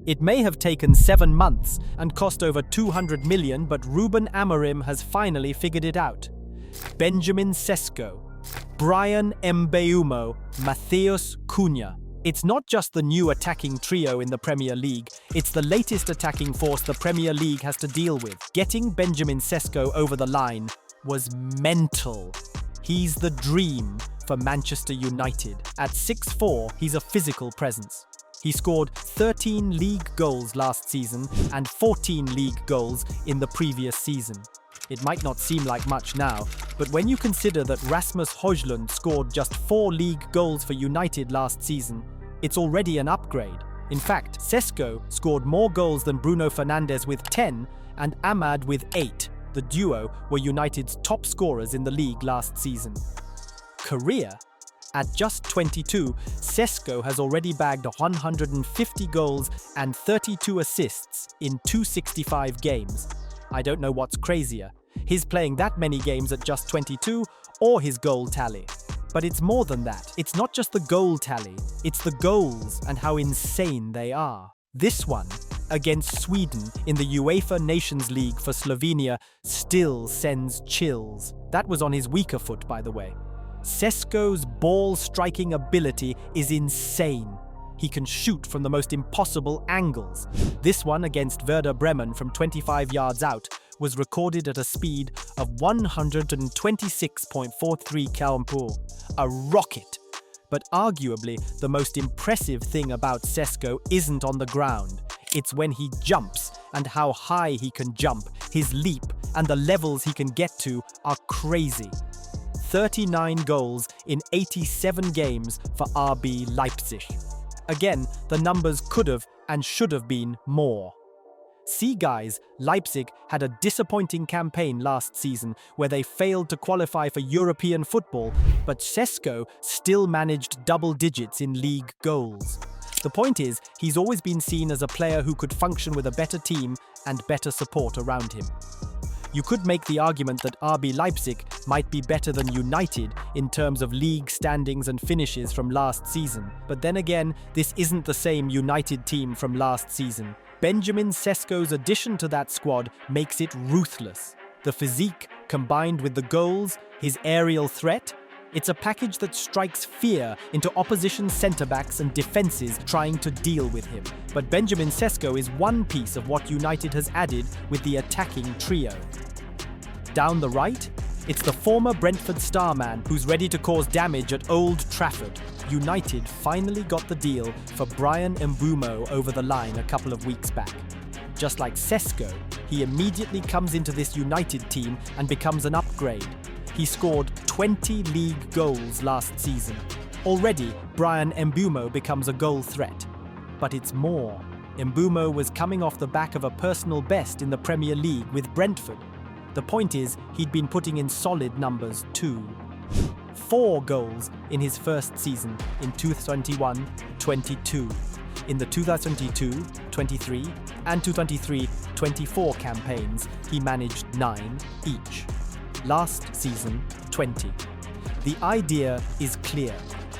It may have taken 7 months and cost over 200 million, but Ruben Amorim has finally figured it out. Benjamin Sesko, Bryan Mbeumo, Matheus Cunha. It's not just the new attacking trio in the Premier League, it's the latest attacking force the Premier League has to deal with. Getting Benjamin Sesko over the line was mental. He's the dream for Manchester United. At 6'4", he's a physical presence. He scored 13 league goals last season and 14 league goals in the previous season. It might not seem like much now, but when you consider that Rasmus Højlund scored just 4 league goals for United last season, it's already an upgrade. In fact, Sesko scored more goals than Bruno Fernandes with 10 and Ahmad with 8. The duo were United's top scorers in the league last season. Career? At just 22, Sesko has already bagged 150 goals and 32 assists in 265 games. I don't know what's crazier, his playing that many games at just 22 or his goal tally. But it's more than that. It's not just the goal tally, it's the goals and how insane they are. This one, against Sweden in the UEFA Nations League for Slovenia, still sends chills. That was on his weaker foot, by the way. Sesko's ball-striking ability is insane. He can shoot from the most impossible angles. This one against Werder Bremen from 25 yards out was recorded at a speed of 126.43 km/h. A rocket! But arguably, the most impressive thing about Sesko isn't on the ground. It's when he jumps and how high he can jump. His leap and the levels he can get to are crazy. 39 goals in 87 games for RB Leipzig. Again, the numbers could have and should have been more. See guys, Leipzig had a disappointing campaign last season where they failed to qualify for European football, but Šeško still managed double digits in league goals. The point is, he's always been seen as a player who could function with a better team and better support around him. You could make the argument that RB Leipzig might be better than United in terms of league standings and finishes from last season, but then again, this isn't the same United team from last season. Benjamin Sesko's addition to that squad makes it ruthless. The physique, combined with the goals, his aerial threat, it's a package that strikes fear into opposition centre-backs and defences trying to deal with him. But Benjamin Sesko is one piece of what United has added with the attacking trio. Down the right, it's the former Brentford starman who's ready to cause damage at Old Trafford. United finally got the deal for Bryan Mbeumo over the line a couple of weeks back. Just like Sesko, he immediately comes into this United team and becomes an upgrade. He scored 20 league goals last season. Already, Bryan Mbeumo becomes a goal threat. But it's more. Mbeumo was coming off the back of a personal best in the Premier League with Brentford. The point is, he'd been putting in solid numbers too. 4 goals in his first season in 2021-22. In the 2022-23 and 2023-24 campaigns, he managed 9 each. Last season, 20. The idea is clear.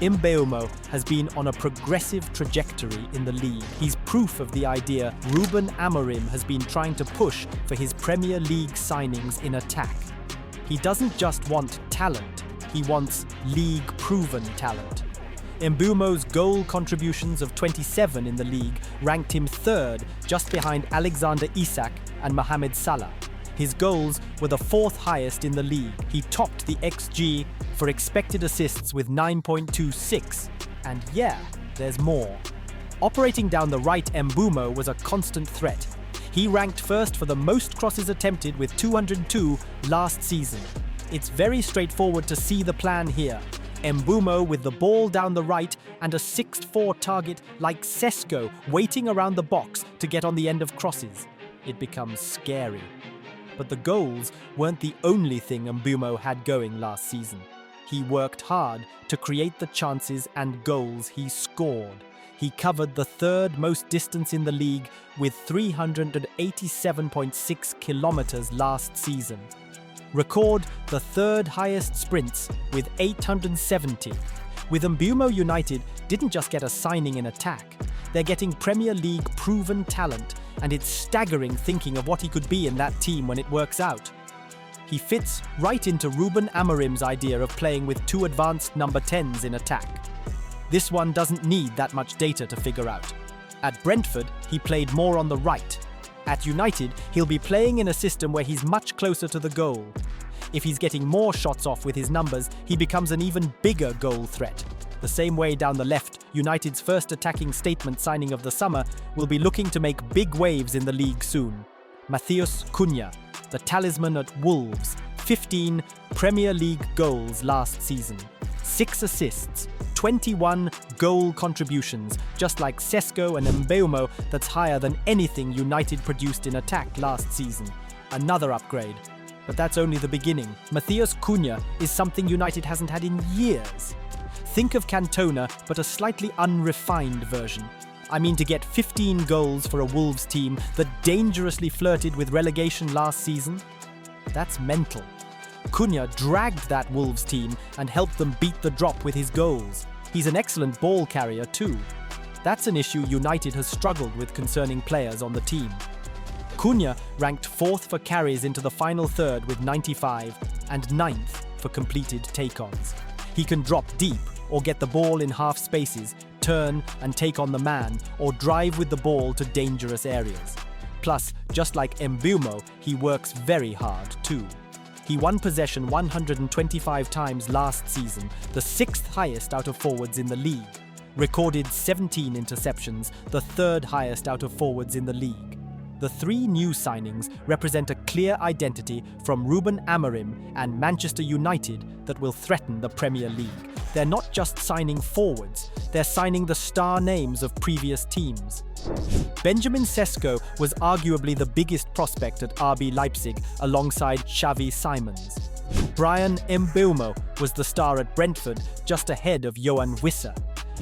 Mbeumo has been on a progressive trajectory in the league. He's proof of the idea Ruben Amorim has been trying to push for his Premier League signings in attack. He doesn't just want talent, he wants league-proven talent. Mbeumo's goal contributions of 27 in the league ranked him 3rd, just behind Alexander Isak and Mohamed Salah. His goals were the 4th highest in the league. He topped the XG for expected assists with 9.26. And yeah, there's more. Operating down the right, Mbeumo was a constant threat. He ranked first for the most crosses attempted with 202 last season. It's very straightforward to see the plan here. Mbeumo with the ball down the right and a 6'4" target like Sesko waiting around the box to get on the end of crosses. It becomes scary. But the goals weren't the only thing Mbeumo had going last season. He worked hard to create the chances and goals he scored. He covered the 3rd most distance in the league with 387.6 kilometers last season. Record the 3rd highest sprints with 870. With Mbeumo, United didn't just get a signing in attack, They're getting Premier League proven talent, and it's staggering thinking of what he could be in that team when it works out. He fits right into Ruben Amorim's idea of playing with two advanced number 10s in attack. This one doesn't need that much data to figure out. At Brentford, he played more on the right. At United, he'll be playing in a system where he's much closer to the goal. If he's getting more shots off with his numbers, he becomes an even bigger goal threat. The same way down the left, United's first attacking statement signing of the summer will be looking to make big waves in the league soon. Matheus Cunha, the talisman at Wolves, 15 Premier League goals last season, 6 assists, 21 goal contributions, just like Sesko and Mbeumo. That's higher than anything United produced in attack last season. Another upgrade. But that's only the beginning. Matheus Cunha is something United hasn't had in years. Think of Cantona, but a slightly unrefined version. I mean, to get 15 goals for a Wolves team that dangerously flirted with relegation last season? That's mental. Cunha dragged that Wolves team and helped them beat the drop with his goals. He's an excellent ball carrier too. That's an issue United has struggled with concerning players on the team. Cunha ranked 4th for carries into the final third with 95 and 9th for completed take-ons. He can drop deep or get the ball in half spaces, turn and take on the man, or drive with the ball to dangerous areas. Plus, just like Mbeumo, he works very hard too. He won possession 125 times last season, the 6th highest out of forwards in the league. Recorded 17 interceptions, the 3rd highest out of forwards in the league. The 3 new signings represent a clear identity from Ruben Amorim and Manchester United that will threaten the Premier League. They're not just signing forwards, they're signing the star names of previous teams. Benjamin Sesko was arguably the biggest prospect at RB Leipzig alongside Xavi Simons. Bryan Mbeumo was the star at Brentford, just ahead of Yohan Wissa.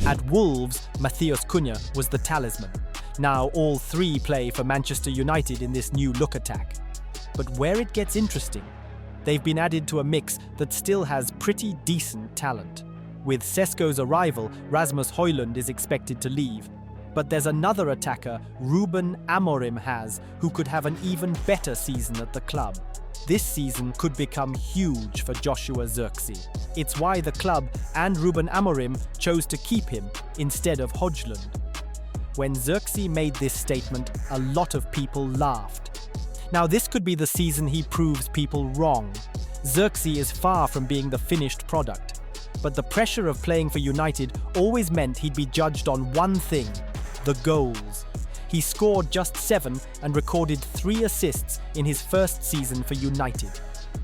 At Wolves, Matheus Cunha was the talisman. Now all 3 play for Manchester United in this new look attack. But where it gets interesting, they've been added to a mix that still has pretty decent talent. With Sesko's arrival, Rasmus Højlund is expected to leave. But there's another attacker Ruben Amorim has who could have an even better season at the club. This season could become huge for Joshua Zirkzee. It's why the club and Ruben Amorim chose to keep him instead of Højlund. When Zirkzee made this statement, a lot of people laughed. Now this could be the season he proves people wrong. Zirkzee is far from being the finished product. But the pressure of playing for United always meant he'd be judged on one thing: the goals. He scored just 7 and recorded 3 assists in his first season for United.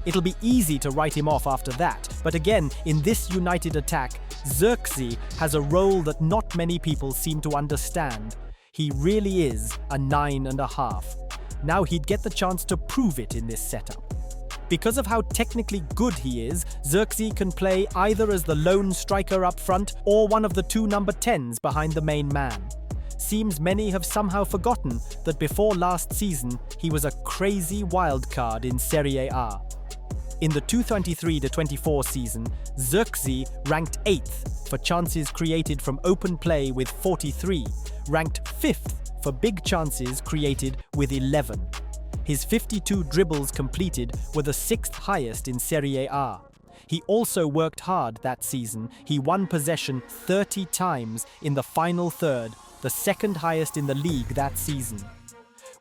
It'll be easy to write him off after that, but again, in this United attack, Zirkzee has a role that not many people seem to understand. He really is a 9.5. Now he'd get the chance to prove it in this setup. Because of how technically good he is, Zirkzee can play either as the lone striker up front or one of the 2 number 10s behind the main man. Seems many have somehow forgotten that before last season, he was a crazy wildcard in Serie A. In the 2023-24 season, Zirkzee ranked 8th for chances created from open play with 43, ranked 5th for big chances created with 11. His 52 dribbles completed were the 6th highest in Serie A. He also worked hard that season. He won possession 30 times in the final third, the 2nd highest in the league that season.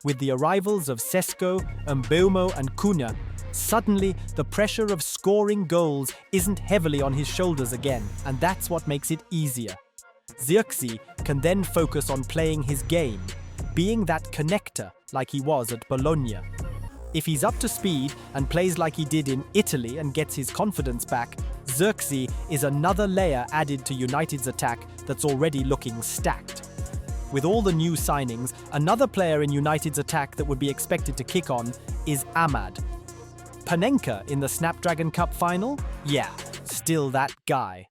With the arrivals of Sesko, Mbeumo and Cunha, suddenly the pressure of scoring goals isn't heavily on his shoulders again, and that's what makes it easier. Zirkzee can then focus on playing his game, being that connector like he was at Bologna. If he's up to speed and plays like he did in Italy and gets his confidence back, Zirkzee is another layer added to United's attack that's already looking stacked. With all the new signings, another player in United's attack that would be expected to kick on is Amad. Panenka in the Snapdragon Cup final? Yeah, still that guy.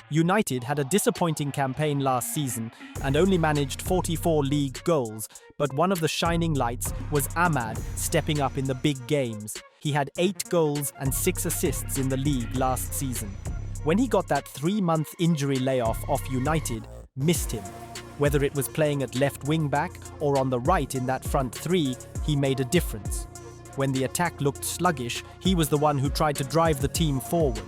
United had a disappointing campaign last season and only managed 44 league goals, but one of the shining lights was Amad stepping up in the big games. He had 8 goals and 6 assists in the league last season. When he got that 3-month injury layoff off United, missed him. Whether it was playing at left wing-back or on the right in that front three, he made a difference. When the attack looked sluggish, he was the one who tried to drive the team forward.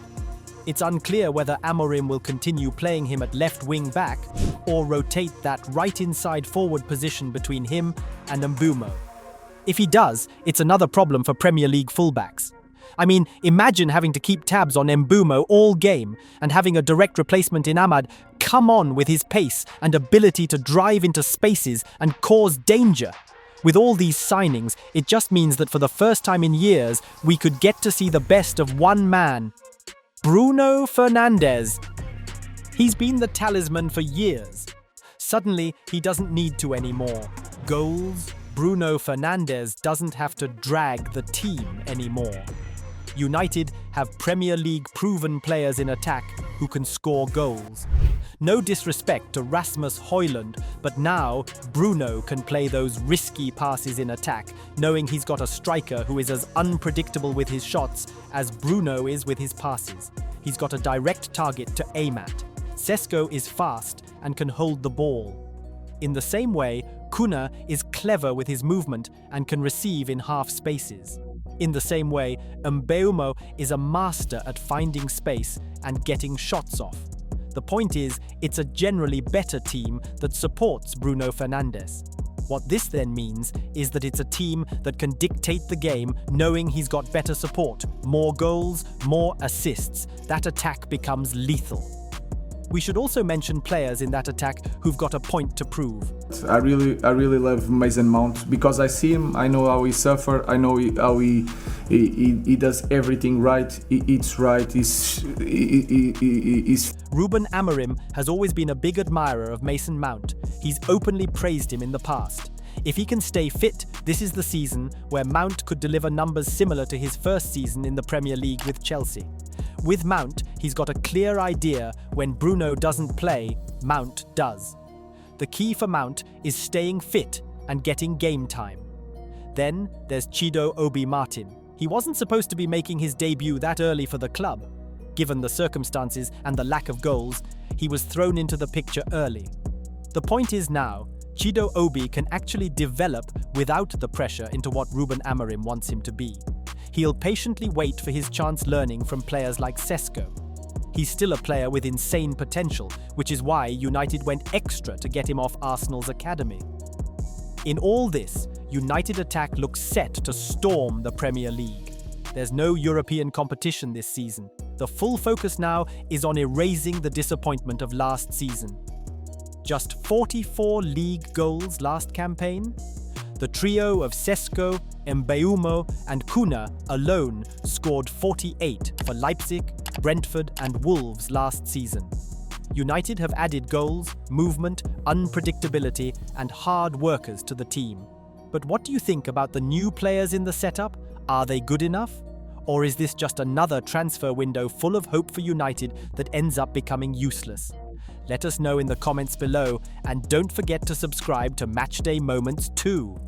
It's unclear whether Amorim will continue playing him at left wing-back or rotate that right inside forward position between him and Mbeumo. If he does, it's another problem for Premier League fullbacks. I mean, imagine having to keep tabs on Mbeumo all game and having a direct replacement in Ahmad come on with his pace and ability to drive into spaces and cause danger. With all these signings, it just means that for the first time in years, we could get to see the best of one man, Bruno Fernandes. He's been the talisman for years. Suddenly, he doesn't need to anymore. Goals, Bruno Fernandes doesn't have to drag the team anymore. United have Premier League proven players in attack who can score goals. No disrespect to Rasmus Højlund, but now Bruno can play those risky passes in attack, knowing he's got a striker who is as unpredictable with his shots as Bruno is with his passes. He's got a direct target to aim at. Sesko is fast and can hold the ball. In the same way, Cunha is clever with his movement and can receive in half spaces. In the same way, Mbeumo is a master at finding space and getting shots off. The point is, it's a generally better team that supports Bruno Fernandes. What this then means is that it's a team that can dictate the game knowing he's got better support, more goals, more assists. That attack becomes lethal. We should also mention players in that attack who've got a point to prove. I really love Mason Mount because I see him, I know how he suffers, I know how he does everything right, he eats right, he's... Ruben Amorim has always been a big admirer of Mason Mount. He's openly praised him in the past. If he can stay fit, this is the season where Mount could deliver numbers similar to his first season in the Premier League with Chelsea. With Mount, he's got a clear idea when Bruno doesn't play, Mount does. The key for Mount is staying fit and getting game time. Then there's Chido Obi Martin. He wasn't supposed to be making his debut that early for the club. Given the circumstances and the lack of goals, he was thrown into the picture early. The point is now, Chido Obi can actually develop without the pressure into what Ruben Amorim wants him to be. He'll patiently wait for his chance learning from players like Sesko. He's still a player with insane potential, which is why United went extra to get him off Arsenal's academy. In all this, United attack looks set to storm the Premier League. There's no European competition this season. The full focus now is on erasing the disappointment of last season. Just 44 league goals last campaign? The trio of Sesko, Mbeumo and Cunha alone scored 48 for Leipzig, Brentford and Wolves last season. United have added goals, movement, unpredictability and hard workers to the team. But what do you think about the new players in the setup? Are they good enough? Or is this just another transfer window full of hope for United that ends up becoming useless? Let us know in the comments below and don't forget to subscribe to Matchday Moments too.